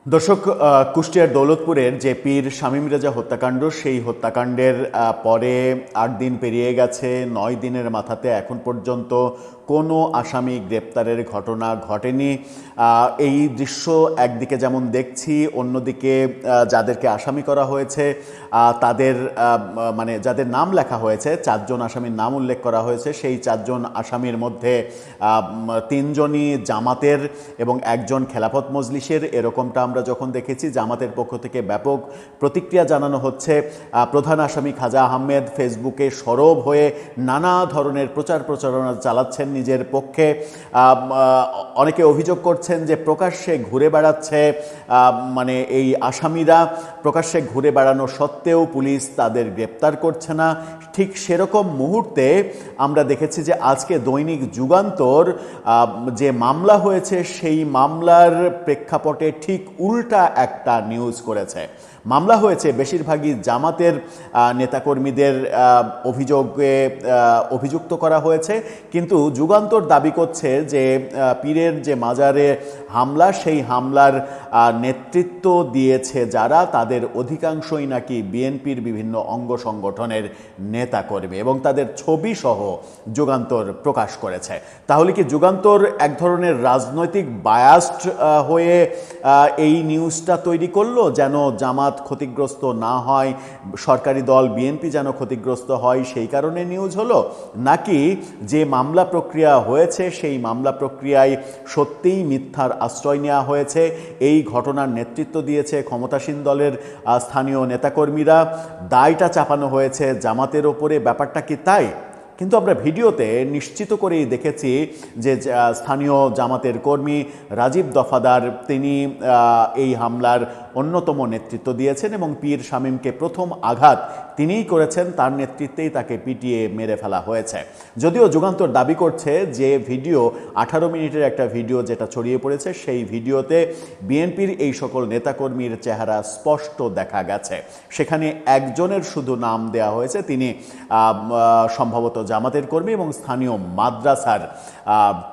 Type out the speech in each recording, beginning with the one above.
দর্শক, কুষ্টিয়ার দৌলতপুরের যে পীর শামীম রেজা হত্যাকাণ্ড, সেই হত্যাকাণ্ডের পরে ৮ দিন পেরিয়ে গেছে। ৯ দিনের মাথাতে এখন পর্যন্ত কোনো আসামি গ্রেপ্তারের ঘটনা ঘটেনি। এই দৃশ্য একদিকে যেমন দেখছি, অন্যদিকে যাদেরকে আসামি করা হয়েছে তাদের মানে যাদের নাম লেখা হয়েছে, 4 জন আসামির নাম উল্লেখ করা হয়েছে। সেই 4 জন আসামির মধ্যে 3 জনই জামাতের এবং 1 জন খেলাফত মজলিসের। এরকমটা আমরা যখন দেখেছি, জামাতের পক্ষ থেকে ব্যাপক প্রতিক্রিয়া জানানো হচ্ছে। প্রধান আসামি খাজা আহমেদ ফেসবুকে সরব হয়ে নানা ধরনের প্রচারণা চালাচ্ছেন নিজের পক্ষে। অনেকে অভিযোগ করছেন যে প্রকাশ্যে ঘুরে বেড়াচ্ছে, মানে এই আসামিরা প্রকাশ্যে ঘুরে বেড়ানো সত্ত্বেও পুলিশ তাদের গ্রেপ্তার করছে না। ঠিক সেরকম মুহূর্তে আমরা দেখেছি যে আজকে দৈনিক যুগান্তর যে মামলা হয়েছে, সেই মামলার প্রেক্ষাপটে ঠিক উল্টা একটা নিউজ করেছে। মামলা হয়েছে বেশিরভাগই জামাতের নেতাকর্মীদের অভিযোগে অভিযুক্ত করা হয়েছে, কিন্তু যুগান্তর দাবি করছে যে পীরের যে মাজারে হামলা, সেই হামলার নেতৃত্ব দিয়েছে যারা, তাদের অধিকাংশই নাকি বিএনপির বিভিন্ন অঙ্গ সংগঠনের নেতাকর্মী, এবং তাদের ছবি সহ যুগান্তর প্রকাশ করেছে। তাহলে কি যুগান্তর এক ধরনের রাজনৈতিক বায়াসড হয়ে এই নিউজটা তৈরি করলো, যেন জামাত ক্ষতিগ্রস্ত না হয়, সরকারি দল বিএনপি যেন ক্ষতিগ্রস্ত হয়, সেই কারণে নিউজ হলো? নাকি যে মামলা প্রক্রিয়া হয়েছে, সেই মামলা প্রক্রিয়ায় সত্যিই মিথ্যার আশ্রয় নেওয়া হয়েছে, এই ঘটনার নেতৃত্ব দিয়েছে ক্ষমতাসীন দলের স্থানীয় নেতাকর্মীরা, দায়টা চাপানো হয়েছে জামাতের ওপরে? ব্যাপারটা কি তাই? কিন্তু আমরা ভিডিওতে নিশ্চিত করেই দেখেছি যে স্থানীয় জামাতের কর্মী রাজীব দফাদার, তিনি এই হামলার অন্যতম নেতৃত্ব দিয়েছেন এবং পীর শামীমকে প্রথম আঘাত তিনিই করেছেন, তার নেতৃত্বেই তাকে পিটিয়ে মেরে ফেলা হয়েছে। যদিও যুগান্তর দাবি করছে যে ভিডিও 18 মিনিটের একটা ভিডিও যেটা ছড়িয়ে পড়েছে, সেই ভিডিওতে বিএনপির এই সকল নেতাকর্মীর চেহারা স্পষ্ট দেখা গেছে। সেখানে একজনের শুধু নাম দেয়া হয়েছে, তিনি সম্ভবত জামাতের কর্মী এবং স্থানীয় মাদ্রাসার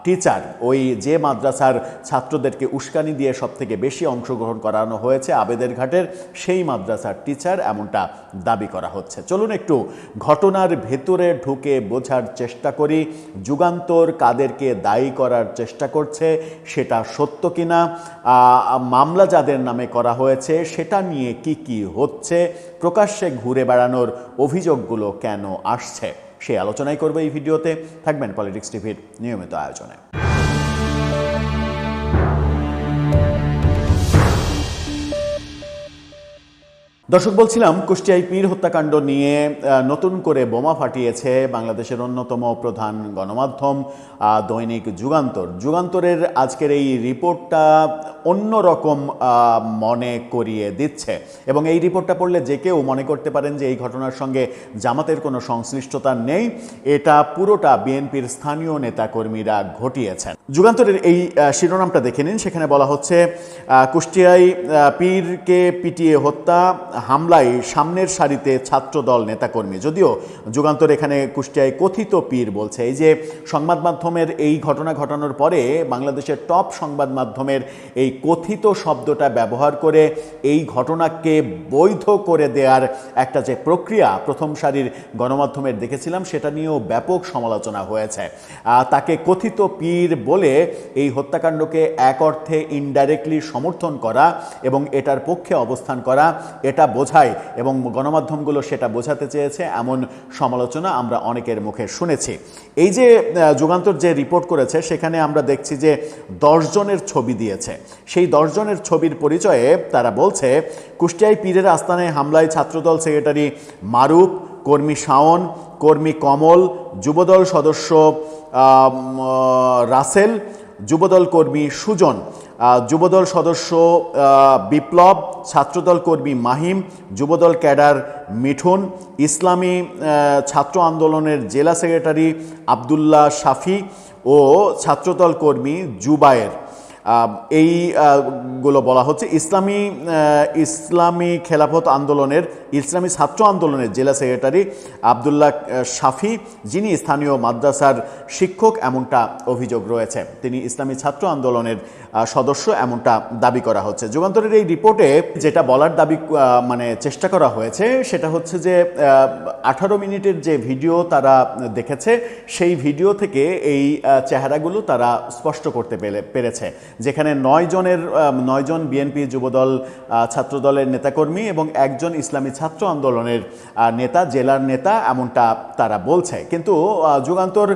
টিচার। ওই যে মাদ্রাসার ছাত্রদেরকে উস্কানি দিয়ে সবথেকে বেশি অংশগ্রহণ করানো হয়েছে আবেদের ঘাটের, সেই মাদ্রাসার টিচার, এমনটা দাবি করা হচ্ছে। চলুন একটু ঘটনার ভেতরে ঢুকে বোঝার চেষ্টা করি, যুগান্তর কাদেরকে দায়ী করার চেষ্টা করছে, সেটা সত্য কিনা, মামলা যাদের নামে করা হয়েছে সেটা নিয়ে কি হচ্ছে, প্রকাশ্যে ঘুরে বেড়ানোর অভিযোগগুলো কেন আসছে, সেই আলোচনাই করবে এই ভিডিওতে। থাকবেন পলিটিক্স টিভির নিয়মিত আয়োজনে। দর্শক, বলছিলাম কুষ্টিয়ায় পীর হত্যাকাণ্ড নিয়ে নতুন করে বোমা ফাটিয়েছে বাংলাদেশের অন্যতম প্রধান গণমাধ্যম দৈনিক যুগান্তর। যুগান্তরের আজকের এই রিপোর্টটা অন্যরকম মনে করিয়ে দিচ্ছে, এবং এই রিপোর্টটা পড়লে যে কেউ মনে করতে পারেন যে এই ঘটনার সঙ্গে জামাতের কোনো সংশ্লিষ্টতা নেই, এটা পুরোটা বিএনপির স্থানীয় নেতাকর্মীরা ঘটিয়েছেন। যুগান্তরের এই শিরোনামটা দেখে নিন। সেখানে বলা হচ্ছে, কুষ্টিয়ায় পীরকে পিটিয়ে হত্যা, হামলায় সামনের সারিতে ছাত্রদল নেতাকর্মী। যদিও যুগান্তর এখানে কুষ্টিয়ায় কথিত পীর বলছে। এই যে সংবাদ মাধ্যমের এই ঘটনা ঘটানোর পরে বাংলাদেশের টপ সংবাদ মাধ্যমের এই কথিত শব্দটা ব্যবহার করে এই ঘটনাকে বৈধ করে দেওয়ার একটা যে প্রক্রিয়া প্রথম সারির গণমাধ্যমের দেখেছিলাম, সেটা নিয়েও ব্যাপক সমালোচনা হয়েছে। তাকে কথিত পীর বলে এই হত্যাকাণ্ডকে এক অর্থে ইনডাইরেক্টলি সমর্থন করা এবং এটার পক্ষে অবস্থান করা, এটা বোঝায়, এবং গণমাধ্যমগুলো সেটা বোঝাতে চেয়েছে, এমন সমালোচনা আমরা অনেকের মুখে শুনেছি। এই যে যুগান্তর যে রিপোর্ট করেছে, সেখানে আমরা দেখছি যে 10 জনের ছবি দিয়েছে। সেই 10 জনের ছবির পরিচয়ে তারা বলছে, কুষ্টিয়ায় পীরের আস্তানায় হামলায় ছাত্রদল সেক্রেটারি মারুফ, কর্মী শাওন, কর্মী কমল, যুবদল সদস্য রাসেল, যুবদল কর্মী সুজন, যুবদল সদস্য বিপ্লব, ছাত্রদল কর্মী মাহিম, যুবদল ক্যাডার মিঠুন, ইসলামী ছাত্র আন্দোলনের জেলা সেক্রেটারি আবদুল্লাহ শাফি ও ছাত্রদল কর্মী জুবায়ের। এইগুলো বলা হচ্ছে। ইসলামী খেলাফত আন্দোলনের, ইসলামী ছাত্র আন্দোলনের জেলা সেক্রেটারি আবদুল্লাহ শাফি, যিনি স্থানীয় মাদ্রাসার শিক্ষক, এমনটা অভিযোগ রয়েছে। তিনি ইসলামী ছাত্র আন্দোলনের সদস্য, এমনটা দাবি করা হচ্ছে। যুগান্তরের এই রিপোর্টে যেটা বলার দাবি মানে চেষ্টা করা হয়েছে সেটা হচ্ছে যে 18 মিনিটের যে ভিডিও তারা দেখেছে সেই ভিডিও থেকে এই চেহারাগুলো তারা স্পষ্ট করতে পেরেছে, যেখানে 9 জন বিএনপি যুবদল ছাত্রদলের নেতাকর্মী এবং একজন ইসলামী ছাত্র আন্দোলনের নেতা, জেলার নেতা, এমনটা তারা বলছে। কিন্তু যুগান্তর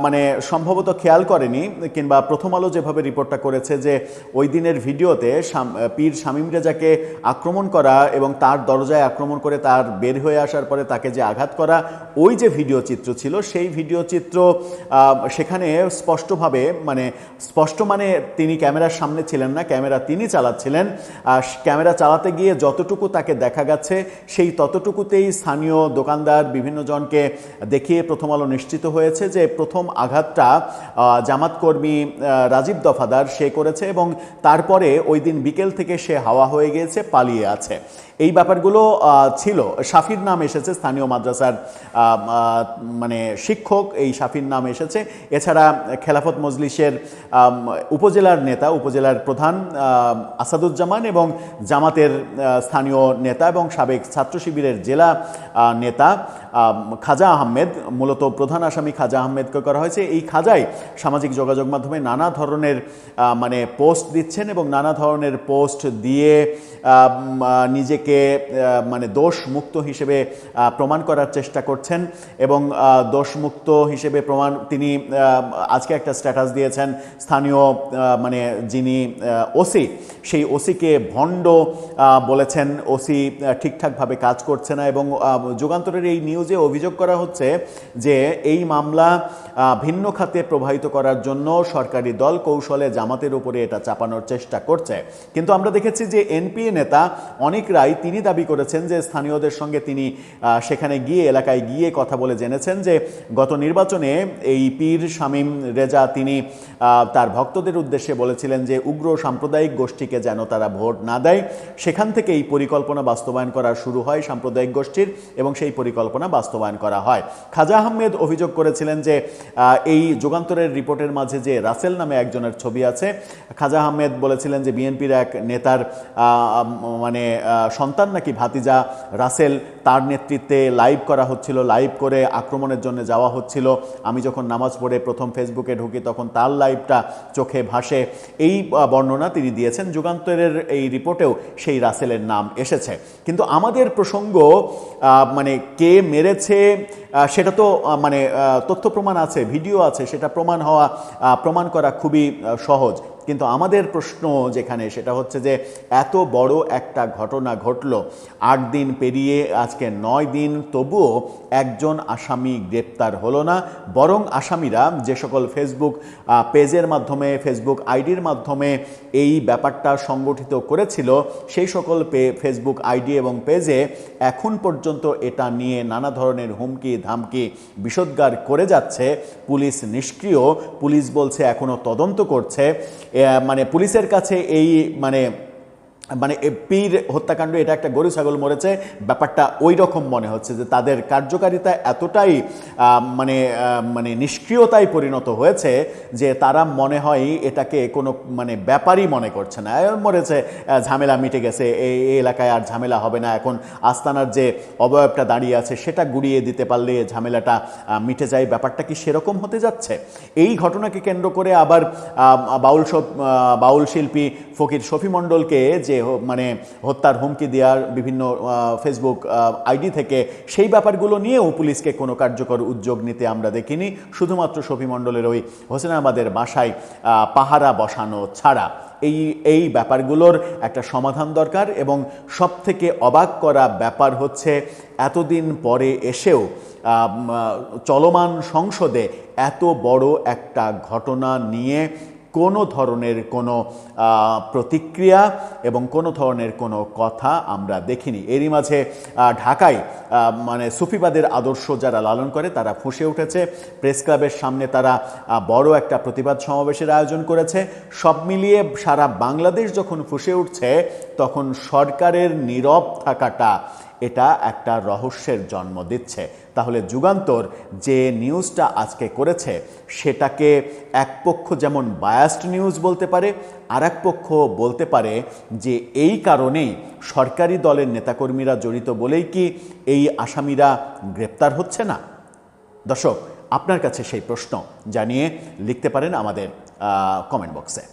মানে সম্ভবত খেয়াল করেনি, কিংবা প্রথম আলো যেভাবে রিপোর্টটা করেছে যে ওই দিনের ভিডিওতে পীর শামীম রেজাকে আক্রমণ করা এবং তার দরজায় আক্রমণ করে তার বের হয়ে আসার পরে তাকে যে আঘাত করা, ওই যে ভিডিও চিত্র ছিল সেই ভিডিও চিত্র সেখানে স্পষ্টভাবে মানে তিনি ক্যামেরার সামনে ছিলেন না, ক্যামেরা তিনি চালাচ্ছিলেন। ক্যামেরা চালাতে গিয়ে যতটুকু তাকে দেখা গেছে সেই ততটুকুতেই স্থানীয় দোকানদার বিভিন্ন জনকে দেখিয়ে প্রথম আলো নিশ্চিত হয়েছে যে প্রথম আঘাতটা জামাত কর্মী রাজীব দফাদার সে করেছে এবং তারপরে ওই দিন বিকেল থেকে সে হাওয়া হয়ে গিয়েছে, পালিয়ে আছে। এই ব্যাপারগুলো ছিল। শাফির নাম এসেছে, স্থানীয় মাদ্রাসার মানে শিক্ষক, এই শাফির নাম এসেছে। এছাড়া খেলাফত মজলিসের উপজেলার নেতা, উপজেলার প্রধান আসাদুজ্জামান এবং জামাতের স্থানীয় নেতা এবং সাবেক ছাত্র শিবিরের জেলা নেতা খাজা আহমেদ, মূলত প্রধান আসামি খাজা আহমেদকে করা হয়েছে। এই খাজাই সামাজিক যোগাযোগ মাধ্যমে নানা ধরনের মানে পোস্ট দিচ্ছেন এবং নানা ধরনের পোস্ট দিয়ে নিজেকে মানে দোষমুক্ত হিসেবে প্রমাণ করার চেষ্টা করছেন এবং দোষমুক্ত হিসেবে তিনি আজকে একটা স্ট্যাটাস দিয়েছেন। স্থানীয় মানে যিনি ওসি, সেই ওসিকে ভণ্ড বলেছেন, ওসি ঠিকঠাকভাবে কাজ করছে না। এবং যুগান্তরের এই নিউজে অভিযোগ করা হচ্ছে যে এই মামলা ভিন্ন খাতে প্রবাহিত করার জন্য সরকারি দল কৌশলে জামাতের উপরে এটা চাপানোর চেষ্টা করছে। কিন্তু আমরা দেখেছি যে এনপিএ নেতা অনিক রায় তিনি দাবি করেছেন যে স্থানীয়দের সঙ্গে তিনি সেখানে গিয়ে, এলাকায় গিয়ে কথা বলে জেনেছেন যে গত নির্বাচনে এই পীর শামীম রেজা তিনি তার ভক্তদের উদ্দেশ্যে বলেছিলেন যে উগ্র সাম্প্রদায়িক গোষ্ঠীকে যেন তারা ভোট না দেয়। সেখান থেকে এই পরিকল্পনা বাস্তবায়ন করা শুরু হয় সাম্প্রদায়িক গোষ্ঠীর এবং সেই পরিকল্পনা বাস্তবায়ন করা হয়। খাজা আহমেদ অভিযোগ করেছিলেন যে এই যুগান্তরের রিপোর্টের মাঝে যে রাসেল নামে একজনের ছবি আছে, খাজা আহমেদ বলেছিলেন যে বিএনপির এক নেতার মানে সন্তান নাকি ভাতিজা রাসেল, তার নেতৃত্বে লাইভ করা হচ্ছিল, লাইভ করে আক্রমণের জন্য যাওয়া হচ্ছিল। আমি যখন নামাজ পড়ে প্রথম ফেসবুকে ঢুকি তখন তার লাইভটা চোখে ভাসে, এই বর্ণনা তিনি দিয়েছেন। যুগান্তরের এই রিপোর্টেও সেই রাসেলের নাম এসেছে। কিন্তু আমাদের প্রসঙ্গ মানে কে মেরেছে সেটা তো মানে তথ্য প্রমাণ আছে, ভিডিও আছে, সেটা প্রমাণ করা খুবই সহজ। কিন্তু আমাদের প্রশ্ন যেখানে সেটা হচ্ছে যে এত বড় একটা ঘটনা ঘটল, 8 দিন পেরিয়ে আজকে 9 দিন, তবুও একজন আসামি গ্রেপ্তার হলো না। বরং আসামিরা যে সকল ফেসবুক পেজের মাধ্যমে, ফেসবুক আইডির মাধ্যমে এই ব্যাপারটা সংগঠিত করেছিল, সেই সকল ফেসবুক আইডি এবং পেজে এখন পর্যন্ত এটা নিয়ে নানা ধরনের হুমকি ধামকি বিষোদ্গার করে যাচ্ছে। পুলিশ নিষ্ক্রিয়, পুলিশ বলছে এখনো তদন্ত করছে। মানে পুলিশের কাছে এই মানে পীর হত্যাকাণ্ড এটা একটা গরু ছাগল মরেছে ব্যাপারটা ওই রকম মনে হচ্ছে, যে তাদের কার্যকারিতা এতটাই মানে নিষ্ক্রিয়তায় পরিণত হয়েছে যে তারা মনে হয় এটাকে কোনো মানে ব্যাপারই মনে করছে না। মরেছে, ঝামেলা মিটে গেছে, এই এলাকায় আর ঝামেলা হবে না, এখন আস্তানার যে অবয়বটা দাঁড়িয়ে আছে সেটা গুড়িয়ে দিতে পারলে ঝামেলাটা মিটে যায়। ব্যাপারটা কি সেরকম হতে যাচ্ছে? এই ঘটনাকে কেন্দ্র করে আবার বাউল শিল্পী ফকির শফি মণ্ডলকে যে মানে হত্যার হুমকি দেওয়ার বিভিন্ন ফেসবুক আইডি থেকে, সেই ব্যাপারগুলো নিয়েও পুলিশকে কোনো কার্যকর উদ্যোগ নিতে আমরা দেখিনি। শুধুমাত্র শফি মণ্ডলের ওই হোসেনাবাদের বাসায় পাহারা বসানো ছাড়া এই ব্যাপারগুলোর একটা সমাধান দরকার। এবং সবথেকে অবাক করা ব্যাপার হচ্ছে এতদিন পরে এসেও চলমান সংসদে এত বড় একটা ঘটনা নিয়ে কোনো ধরনের কোনো প্রতিক্রিয়া এবং কোনো ধরনের কোনো কথা আমরা দেখিনি। এরই মাঝে ঢাকায় মানে সুফিবাদের আদর্শ যারা লালন করে তারা ফুঁসে উঠেছে। প্রেস ক্লাবের সামনে তারা বড় একটা প্রতিবাদ সমাবেশের আয়োজন করেছে। সব মিলিয়ে সারা বাংলাদেশ যখন ফুঁসে উঠছে তখন সরকারের নীরব থাকাটা এটা একটা রহস্যের জন্ম দিচ্ছে। তাহলে যুগান্তর যে নিউজটা আজকে করেছে সেটাকে এক পক্ষ যেমন বায়াসড নিউজ বলতে পারে, আর এক পক্ষ বলতে পারে যে এই কারণেই সরকারি দলের নেতাকর্মীরা জড়িত বলেই কি এই আসামিরা গ্রেপ্তার হচ্ছে না। দর্শক, আপনার কাছে সেই প্রশ্ন জানিয়ে লিখতে পারেন আমাদের কমেন্ট বক্সে।